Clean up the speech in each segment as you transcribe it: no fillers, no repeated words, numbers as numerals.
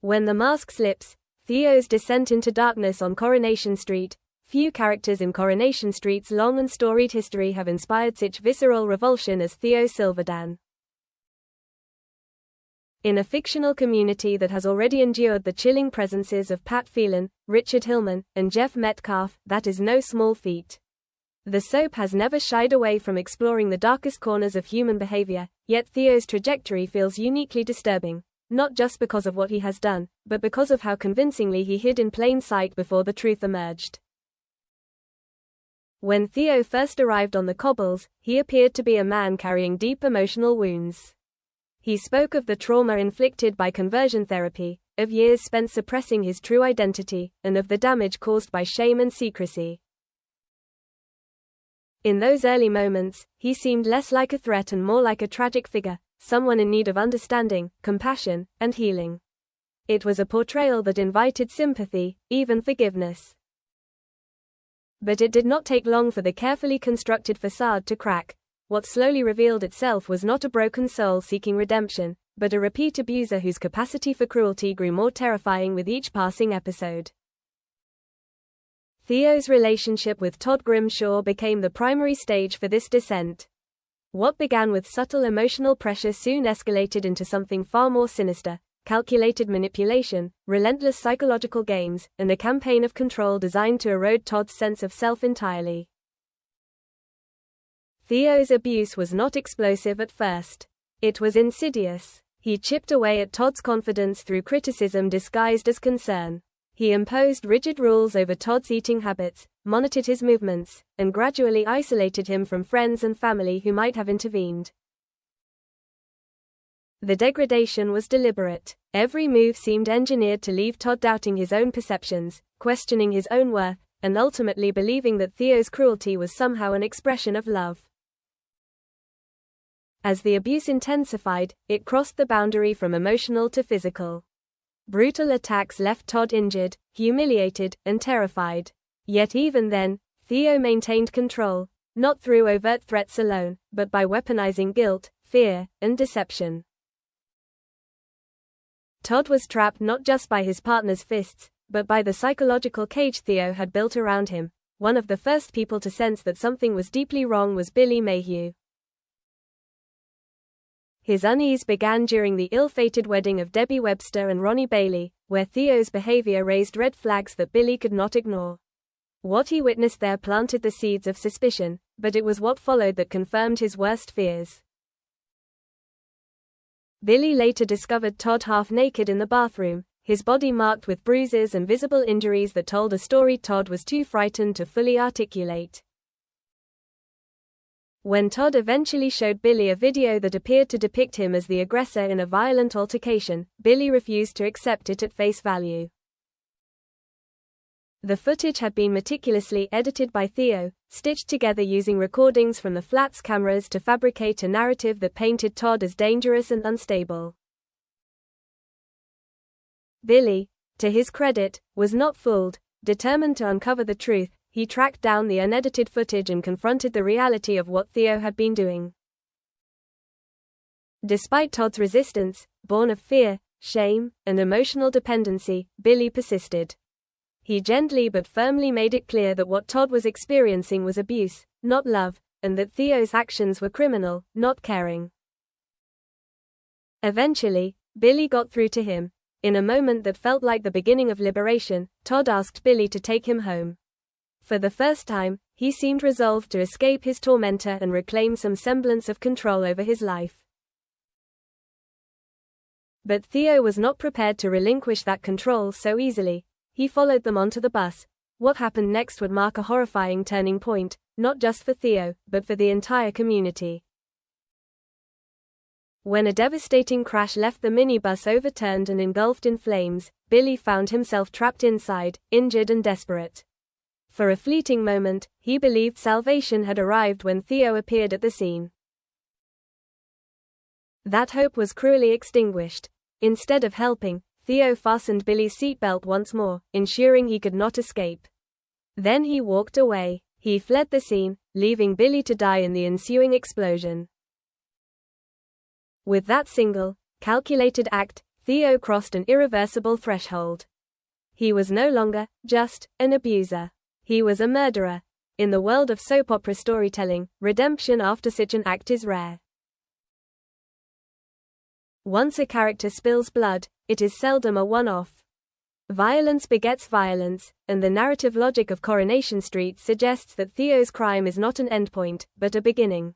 When the mask slips, Theo's descent into darkness on Coronation Street. Few characters in Coronation Street's long and storied history have inspired such visceral revulsion as Theo Silverdan. In a fictional community that has already endured the chilling presences of Pat Phelan, Richard Hillman, and Jeff Metcalf, that is no small feat. The soap has never shied away from exploring the darkest corners of human behavior, yet Theo's trajectory feels uniquely disturbing, not just because of what he has done, but because of how convincingly he hid in plain sight before the truth emerged. When Theo first arrived on the cobbles, he appeared to be a man carrying deep emotional wounds. He spoke of the trauma inflicted by conversion therapy, of years spent suppressing his true identity, and of the damage caused by shame and secrecy. In those early moments, he seemed less like a threat and more like a tragic figure, someone in need of understanding, compassion, and healing. It was a portrayal that invited sympathy, even forgiveness. But it did not take long for the carefully constructed facade to crack. What slowly revealed itself was not a broken soul seeking redemption, but a repeat abuser whose capacity for cruelty grew more terrifying with each passing episode. Theo's relationship with Todd Grimshaw became the primary stage for this descent. What began with subtle emotional pressure soon escalated into something far more sinister: calculated manipulation, relentless psychological games, and a campaign of control designed to erode Todd's sense of self entirely. Theo's abuse was not explosive at first. It was insidious. He chipped away at Todd's confidence through criticism disguised as concern. He imposed rigid rules over Todd's eating habits, monitored his movements, and gradually isolated him from friends and family who might have intervened. The degradation was deliberate. Every move seemed engineered to leave Todd doubting his own perceptions, questioning his own worth, and ultimately believing that Theo's cruelty was somehow an expression of love. As the abuse intensified, it crossed the boundary from emotional to physical. Brutal attacks left Todd injured, humiliated, and terrified. Yet even then, Theo maintained control, not through overt threats alone, but by weaponizing guilt, fear, and deception. Todd was trapped not just by his partner's fists, but by the psychological cage Theo had built around him. One of the first people to sense that something was deeply wrong was Billy Mayhew. His unease began during the ill-fated wedding of Debbie Webster and Ronnie Bailey, where Theo's behavior raised red flags that Billy could not ignore. What he witnessed there planted the seeds of suspicion, but it was what followed that confirmed his worst fears. Billy later discovered Todd half-naked in the bathroom, his body marked with bruises and visible injuries that told a story Todd was too frightened to fully articulate. When Todd eventually showed Billy a video that appeared to depict him as the aggressor in a violent altercation, Billy refused to accept it at face value. The footage had been meticulously edited by Theo, stitched together using recordings from the Flats cameras to fabricate a narrative that painted Todd as dangerous and unstable. Billy, to his credit, was not fooled. Determined to uncover the truth, he tracked down the unedited footage and confronted the reality of what Theo had been doing. Despite Todd's resistance, born of fear, shame, and emotional dependency, Billy persisted. He gently but firmly made it clear that what Todd was experiencing was abuse, not love, and that Theo's actions were criminal, not caring. Eventually, Billy got through to him. In a moment that felt like the beginning of liberation, Todd asked Billy to take him home. For the first time, he seemed resolved to escape his tormentor and reclaim some semblance of control over his life. But Theo was not prepared to relinquish that control so easily. He followed them onto the bus. What happened next would mark a horrifying turning point, not just for Theo, but for the entire community. When a devastating crash left the minibus overturned and engulfed in flames, Billy found himself trapped inside, injured and desperate. For a fleeting moment, he believed salvation had arrived when Theo appeared at the scene. That hope was cruelly extinguished. Instead of helping, Theo fastened Billy's seatbelt once more, ensuring he could not escape. Then he walked away. He fled the scene, leaving Billy to die in the ensuing explosion. With that single, calculated act, Theo crossed an irreversible threshold. He was no longer just an abuser. He was a murderer. In the world of soap opera storytelling, redemption after such an act is rare. Once a character spills blood, it is seldom a one-off. Violence begets violence, and the narrative logic of Coronation Street suggests that Theo's crime is not an endpoint, but a beginning.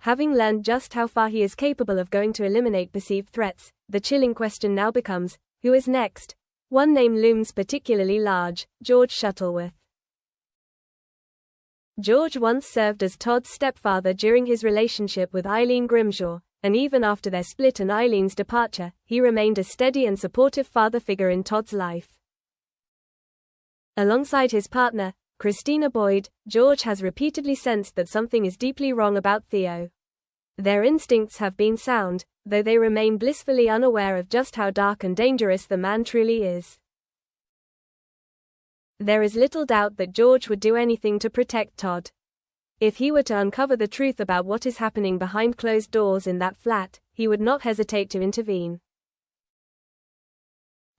Having learned just how far he is capable of going to eliminate perceived threats, the chilling question now becomes, who is next? One name looms particularly large: George Shuttleworth. George once served as Todd's stepfather during his relationship with Eileen Grimshaw, and even after their split and Eileen's departure, he remained a steady and supportive father figure in Todd's life. Alongside his partner, Christina Boyd, George has repeatedly sensed that something is deeply wrong about Theo. Their instincts have been sound, though they remain blissfully unaware of just how dark and dangerous the man truly is. There is little doubt that George would do anything to protect Todd. If he were to uncover the truth about what is happening behind closed doors in that flat, he would not hesitate to intervene.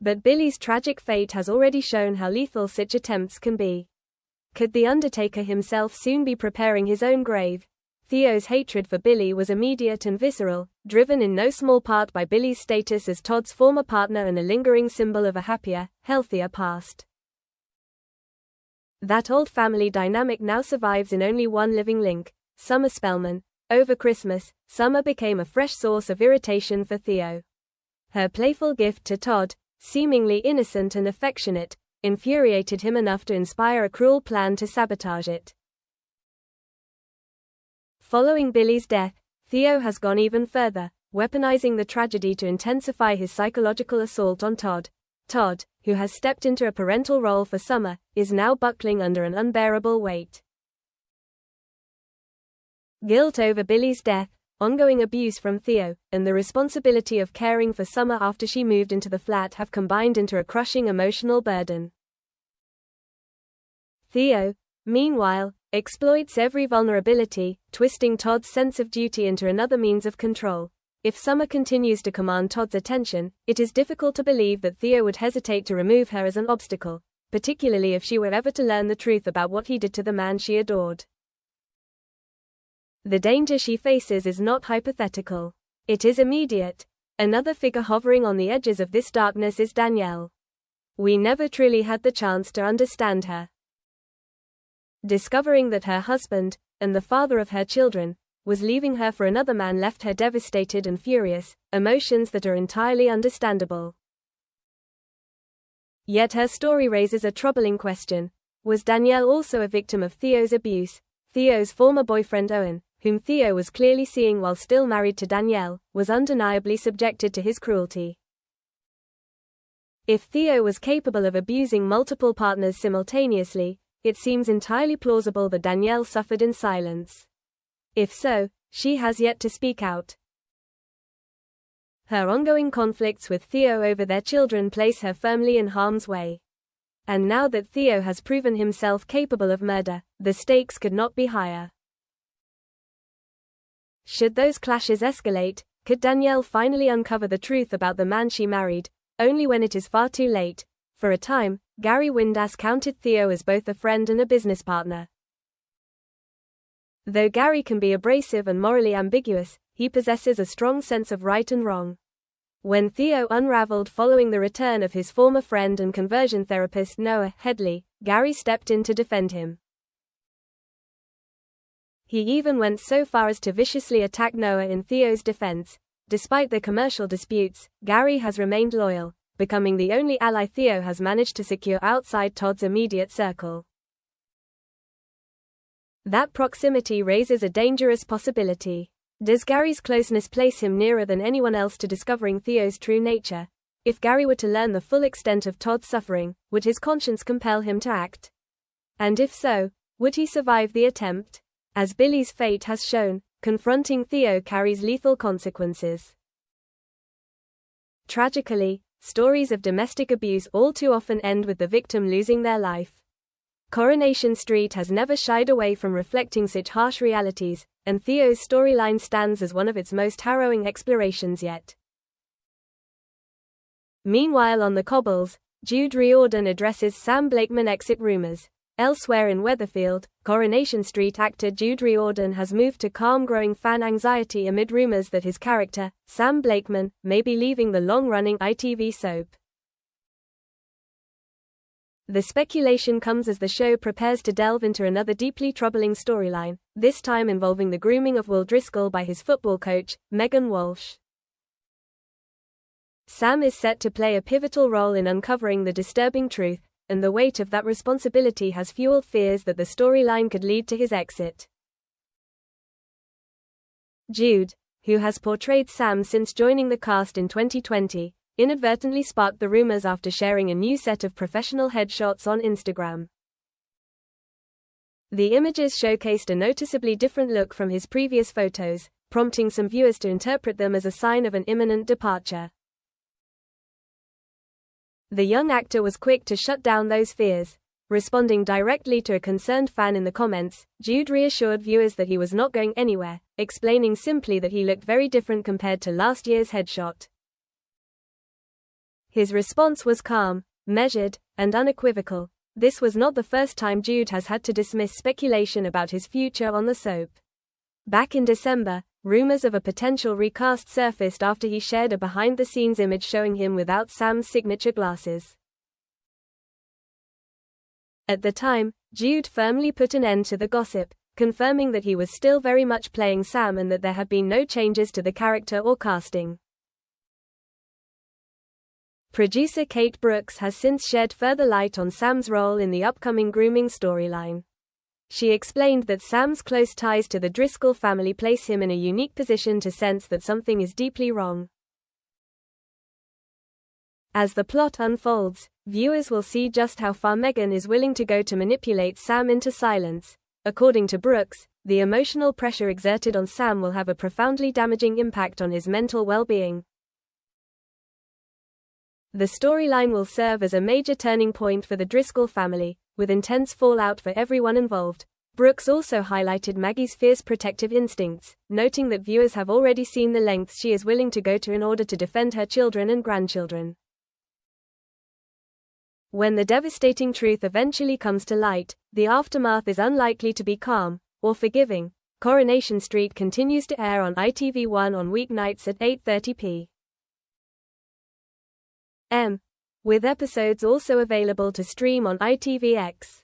But Billy's tragic fate has already shown how lethal such attempts can be. Could the Undertaker himself soon be preparing his own grave? Theo's hatred for Billy was immediate and visceral, driven in no small part by Billy's status as Todd's former partner and a lingering symbol of a happier, healthier past. That old family dynamic now survives in only one living link: Summer Spellman. Over Christmas, Summer became a fresh source of irritation for Theo. Her playful gift to Todd, seemingly innocent and affectionate, infuriated him enough to inspire a cruel plan to sabotage it. Following Billy's death, Theo has gone even further, weaponizing the tragedy to intensify his psychological assault on Todd. Todd, who has stepped into a parental role for Summer, is now buckling under an unbearable weight. Guilt over Billy's death, ongoing abuse from Theo, and the responsibility of caring for Summer after she moved into the flat have combined into a crushing emotional burden. Theo, meanwhile, exploits every vulnerability, twisting Todd's sense of duty into another means of control. If Summer continues to command Todd's attention, it is difficult to believe that Theo would hesitate to remove her as an obstacle, particularly if she were ever to learn the truth about what he did to the man she adored. The danger she faces is not hypothetical. It is immediate. Another figure hovering on the edges of this darkness is Danielle. We never truly had the chance to understand her. Discovering that her husband, and the father of her children, was leaving her for another man left her devastated and furious, emotions that are entirely understandable. Yet her story raises a troubling question. Was Danielle also a victim of Theo's abuse? Theo's former boyfriend Owen, whom Theo was clearly seeing while still married to Danielle, was undeniably subjected to his cruelty. If Theo was capable of abusing multiple partners simultaneously, it seems entirely plausible that Danielle suffered in silence. If so, she has yet to speak out. Her ongoing conflicts with Theo over their children place her firmly in harm's way. And now that Theo has proven himself capable of murder, the stakes could not be higher. Should those clashes escalate, could Danielle finally uncover the truth about the man she married, only when it is far too late? For a time, Gary Windass counted Theo as both a friend and a business partner. Though Gary can be abrasive and morally ambiguous, he possesses a strong sense of right and wrong. When Theo unraveled following the return of his former friend and conversion therapist Noah Headley, Gary stepped in to defend him. He even went so far as to viciously attack Noah in Theo's defense. Despite their commercial disputes, Gary has remained loyal, becoming the only ally Theo has managed to secure outside Todd's immediate circle. That proximity raises a dangerous possibility. Does Gary's closeness place him nearer than anyone else to discovering Theo's true nature? If Gary were to learn the full extent of Todd's suffering, would his conscience compel him to act? And if so, would he survive the attempt? As Billy's fate has shown, confronting Theo carries lethal consequences. Tragically, stories of domestic abuse all too often end with the victim losing their life. Coronation Street has never shied away from reflecting such harsh realities, and Theo's storyline stands as one of its most harrowing explorations yet. Meanwhile on the cobbles, Jude Riordan addresses Sam Blakeman exit rumors. Elsewhere in Weatherfield, Coronation Street actor Jude Riordan has moved to calm growing fan anxiety amid rumors that his character, Sam Blakeman, may be leaving the long-running ITV soap. The speculation comes as the show prepares to delve into another deeply troubling storyline, this time involving the grooming of Will Driscoll by his football coach, Megan Walsh. Sam is set to play a pivotal role in uncovering the disturbing truth, and the weight of that responsibility has fueled fears that the storyline could lead to his exit. Jude, who has portrayed Sam since joining the cast in 2020, inadvertently sparked the rumors after sharing a new set of professional headshots on Instagram. The images showcased a noticeably different look from his previous photos, prompting some viewers to interpret them as a sign of an imminent departure. The young actor was quick to shut down those fears. Responding directly to a concerned fan in the comments, Jude reassured viewers that he was not going anywhere, explaining simply that he looked very different compared to last year's headshot. His response was calm, measured, and unequivocal. This was not the first time Jude has had to dismiss speculation about his future on the soap. Back in December, rumors of a potential recast surfaced after he shared a behind-the-scenes image showing him without Sam's signature glasses. At the time, Jude firmly put an end to the gossip, confirming that he was still very much playing Sam and that there had been no changes to the character or casting. Producer Kate Brooks has since shed further light on Sam's role in the upcoming grooming storyline. She explained that Sam's close ties to the Driscoll family place him in a unique position to sense that something is deeply wrong. As the plot unfolds, viewers will see just how far Megan is willing to go to manipulate Sam into silence. According to Brooks, the emotional pressure exerted on Sam will have a profoundly damaging impact on his mental well-being. The storyline will serve as a major turning point for the Driscoll family, with intense fallout for everyone involved. Brooks also highlighted Maggie's fierce protective instincts, noting that viewers have already seen the lengths she is willing to go to in order to defend her children and grandchildren. When the devastating truth eventually comes to light, the aftermath is unlikely to be calm or forgiving. Coronation Street continues to air on ITV1 on weeknights at 8:30 p.m., with episodes also available to stream on ITVX.